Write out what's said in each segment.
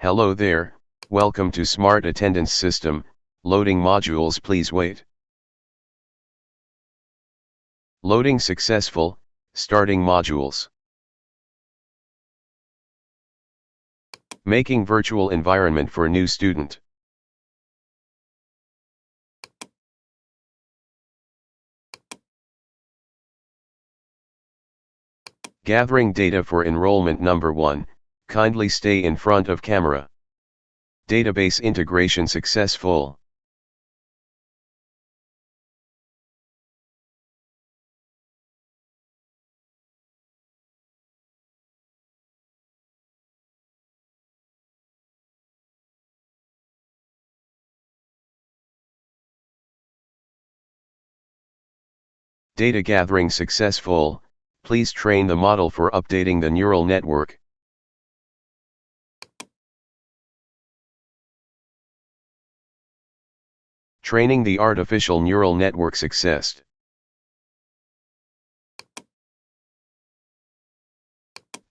Hello there, welcome to Smart Attendance System, loading modules, please wait. Loading successful, starting modules. Making virtual environment for new student. Gathering data for enrollment number 1, kindly stay in front of camera. Database integration successful. Data gathering successful, please train the model for updating the neural network. Training the artificial neural network success.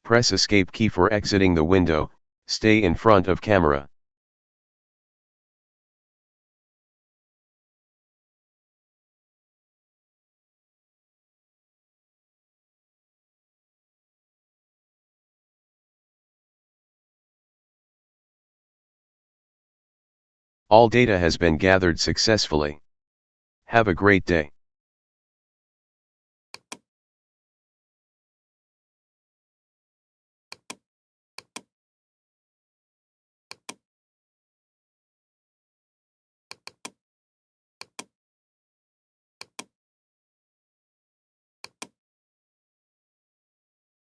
Press escape key for exiting the window, stay in front of camera. All data has been gathered successfully. Have a great day.